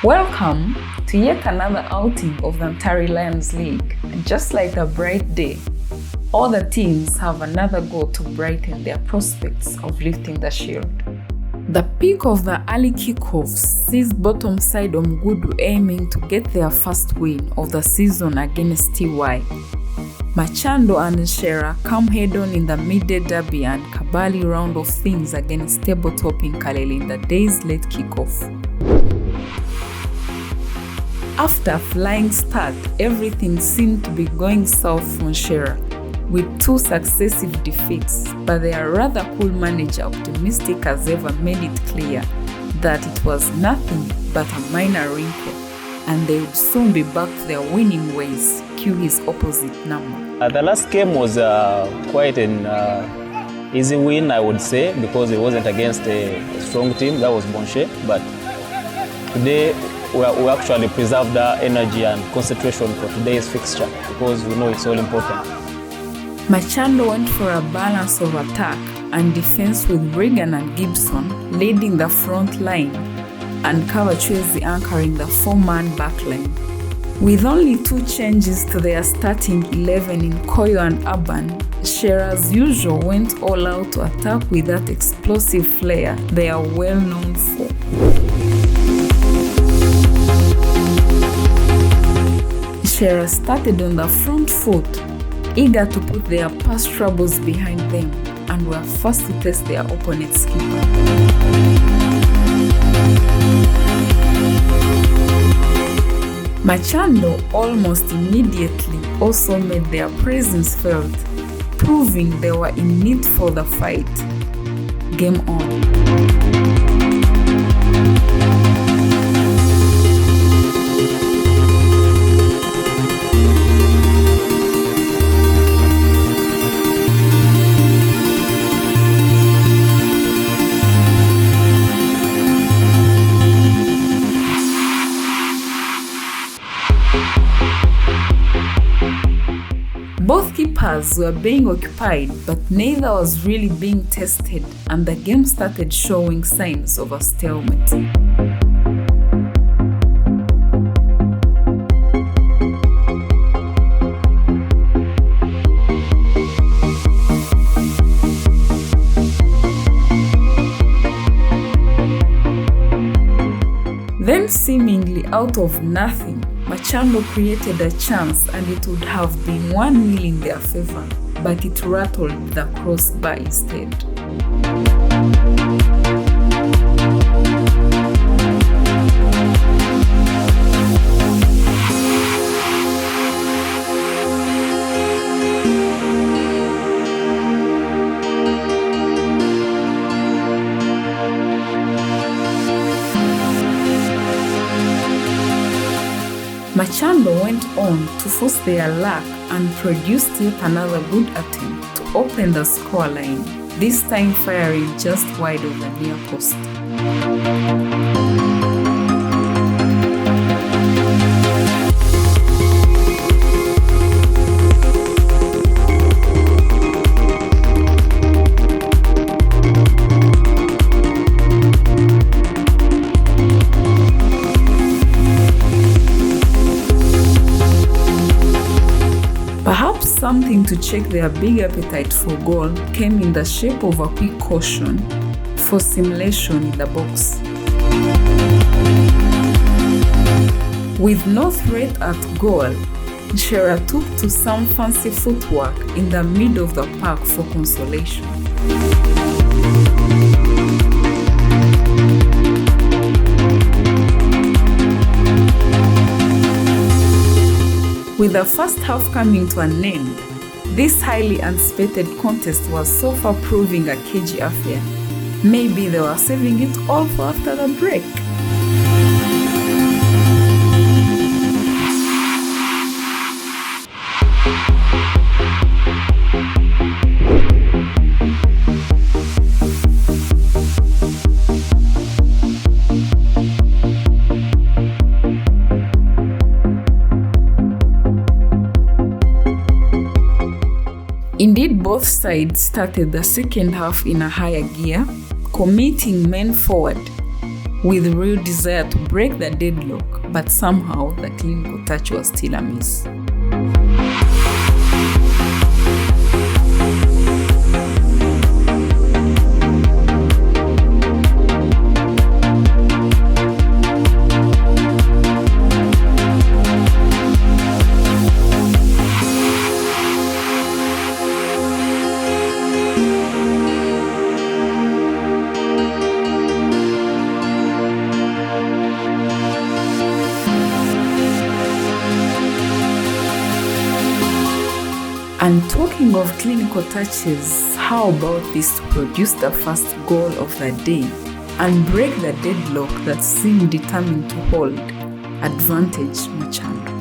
Welcome to yet another outing of the Ntare Lions League. Just like a bright day, all the teams have another goal to brighten their prospects of lifting the shield. The peak of the early kickoffs sees bottom side Omgudu aiming to get their first win of the season against TY. Machando and Nshera come head-on in the midday derby and Kabali round of things against tabletop in Kalele in the day's late kickoff. After a flying start, everything seemed to be going south for Nshera, with 2 successive defeats, but their rather cool manager optimistic as ever made it clear that it was nothing but a minor wrinkle, and they would soon be back to their winning ways, cue his opposite number. The last game was quite an easy win, I would say, because it wasn't against a strong team, that was Bonshe, but today we actually preserved our energy and concentration for today's fixture because we know it's all important. Machando went for a balance of attack and defense with Regan and Gibson leading the front line and Kawachwezi anchoring the 4-man backline. With only 2 changes to their starting 11 in Koyo and Urban, Nshera as usual went all out to attack with that explosive flair they are well known for. Nshera started on the front foot, eager to put their past troubles behind them, and were first to test their opponent's keeper. Machando almost immediately also made their presence felt, proving they were in need for the fight. Game on. Both keepers were being occupied, but neither was really being tested, and the game started showing signs of a stalemate. Then, seemingly out of nothing, Machando created a chance and it would have been 1-0 in their favor, but it rattled the crossbar instead. Machando went on to force their luck and produced yet another good attempt to open the scoreline, this time firing just wide of the near post. Perhaps something to check their big appetite for goal came in the shape of a quick caution for simulation in the box. With no threat at goal, Nshera took to some fancy footwork in the middle of the park for consolation. With the first half coming to an end, this highly anticipated contest was so far proving a cagey affair. Maybe they were saving it all for after the break. Indeed, both sides started the second half in a higher gear, committing men forward, with real desire to break the deadlock, but somehow the clinical touch was still amiss. And talking of clinical touches, how about this to produce the first goal of the day and break the deadlock that seemed determined to hold? Advantage Machando.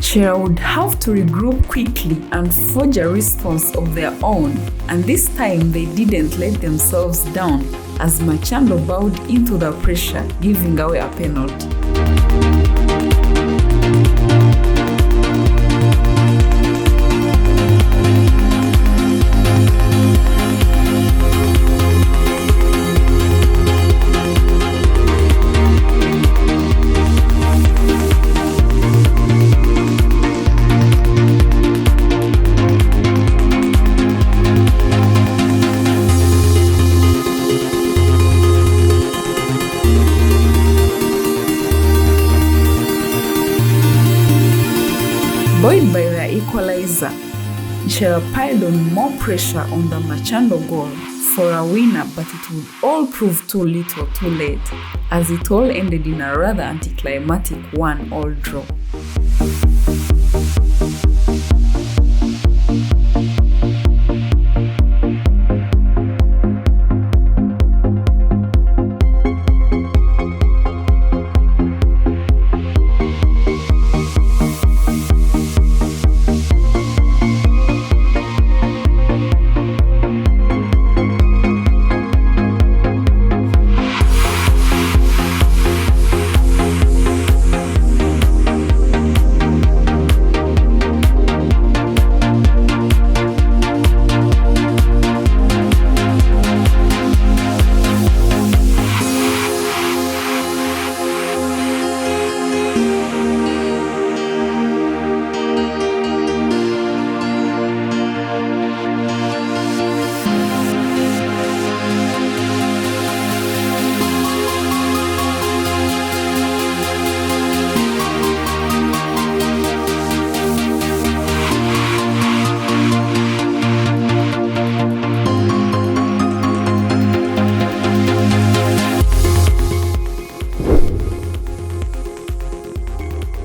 Shira would have to regroup quickly and forge a response of their own, and this time they didn't let themselves down as Machando bowed into the pressure, giving away a penalty. Buoyed by their equalizer, Ntare piled on more pressure on the Machando goal for a winner, but it would all prove too little too late, as it all ended in a rather anticlimactic 1-1 draw.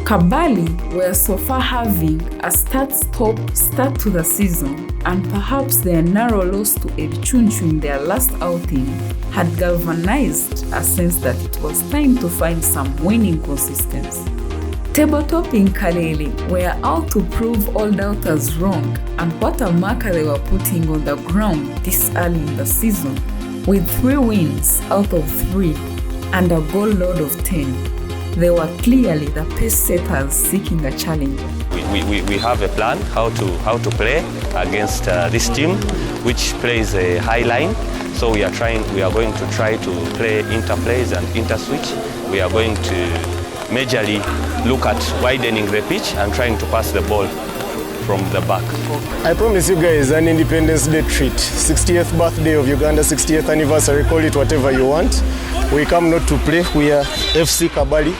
Kabali were so far having a start-stop start to the season, and perhaps their narrow loss to Edichunchu in their last outing had galvanized a sense that it was time to find some winning consistency. Tabletop-ing Kalele were out to prove all doubters wrong, and what a marker they were putting on the ground this early in the season, with 3 wins out of 3 and a goal load of 10. They were clearly the pace setters seeking a challenger. We have a plan how to play against this team, which plays a high line. So we are going to try to play interplays and interswitch. We are going to majorly look at widening the pitch and trying to pass the ball from the back. I promise you guys an Independence Day treat. 60th birthday of Uganda, 60th anniversary, call it whatever you want. We come not to play, we are FC Kabali.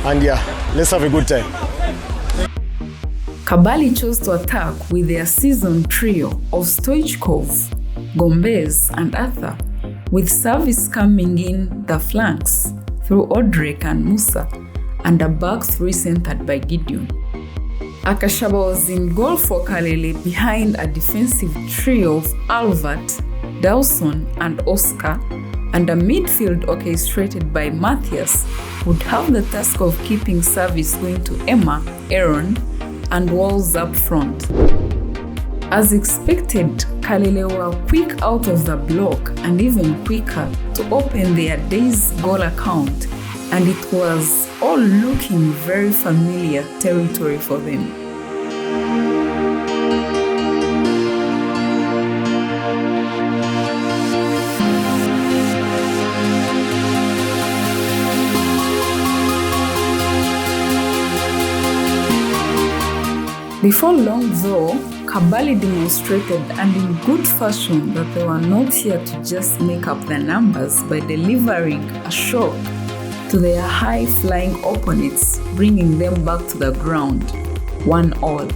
And yeah, let's have a good time. Kabali chose to attack with their season trio of Stoichkov, Gomez and Arthur, with service coming in the flanks through Odrek and Musa, and a back 3 centered by Gideon. Akashaba was in goal for Kalele behind a defensive trio of Albert, Dawson and Oscar, and a midfield orchestrated by Matthias would have the task of keeping service going to Emma, Aaron, and Walls up front. As expected, Kalele were quick out of the block and even quicker to open their day's goal account and it was all looking very familiar territory for them. Before long though, Kabali demonstrated, and in good fashion, that they were not here to just make up their numbers by delivering a shock to their high-flying opponents, bringing them back to the ground, 1-1.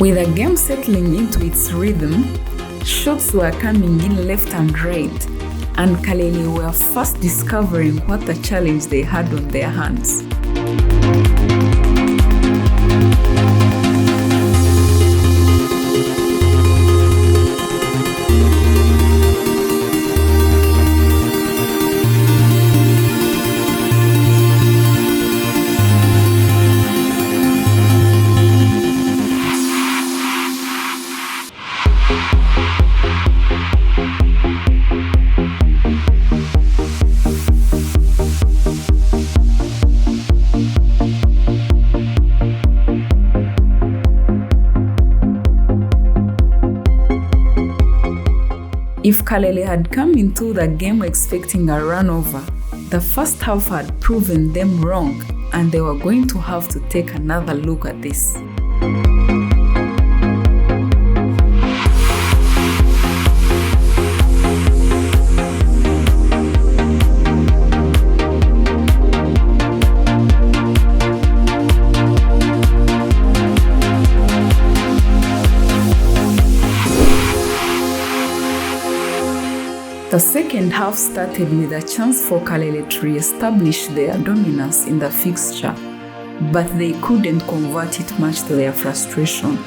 With the game settling into its rhythm, shots were coming in left and right, and Kalele were fast discovering what a challenge they had on their hands. If Kalele had come into the game expecting a run-over, the first half had proven them wrong, and they were going to have to take another look at this. The second half started with a chance for Kalele to re-establish their dominance in the fixture, but they couldn't convert it much to their frustration.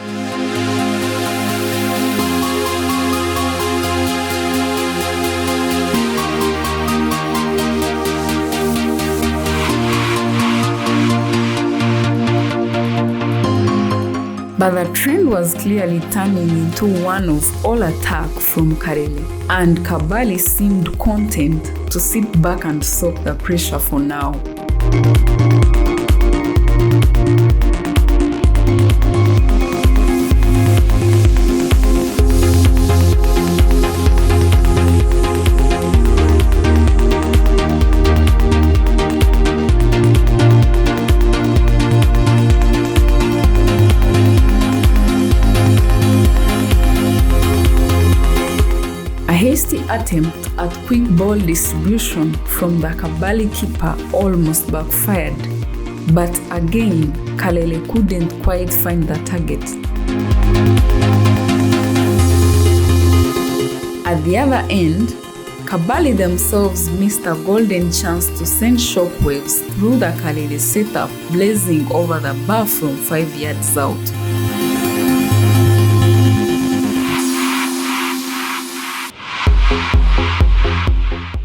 But the trend was clearly turning into one of all attack from Kalele, and Kabali seemed content to sit back and soak the pressure for now. A hasty attempt at quick ball distribution from the Kabali keeper almost backfired, but again, Kalele couldn't quite find the target. At the other end, Kabali themselves missed a golden chance to send shockwaves through the Kalele setup, blazing over the bar from 5 yards out.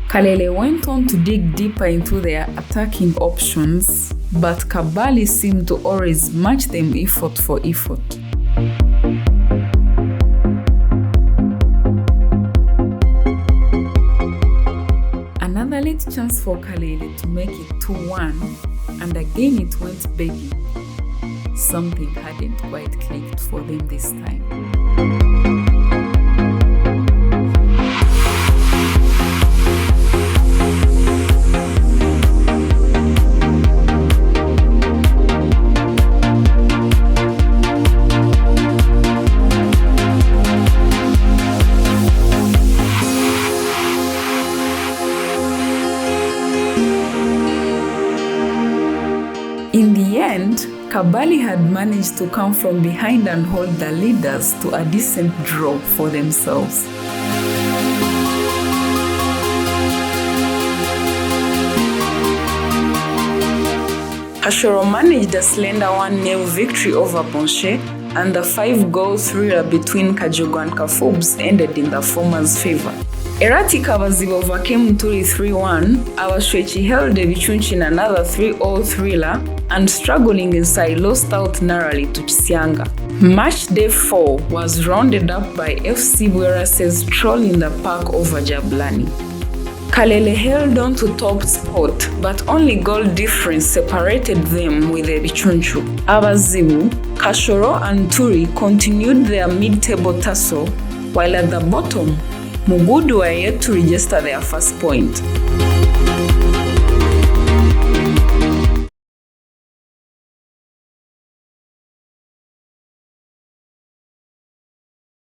Kalele went on to dig deeper into their attacking options, but Kabali seemed to always match them effort for effort. Another late chance for Kalele to make it 2-1, and again it went begging. Something hadn't quite clicked for them this time. In the end, Kabali had managed to come from behind and hold the leaders to a decent draw for themselves. Hashoro managed a slender 1-0 victory over Bonshe and the 5-goal thriller between Kajogo and Kafubs ended in the former's favor. Eratika Abazibu overcame Ntare 3-1, Abashwechi held Ebichunchi in another 3-0 thriller, and struggling inside lost out narrowly to Chisianga. Match day 4 was rounded up by FC Bwerase's troll in the park over Jablani. Kalele held on to top spot, but only goal difference separated them with Ebichunchu. Abazibu, Kashoro and Ntare continued their mid-table tussle, while at the bottom, Mugudu were yet to register their first point.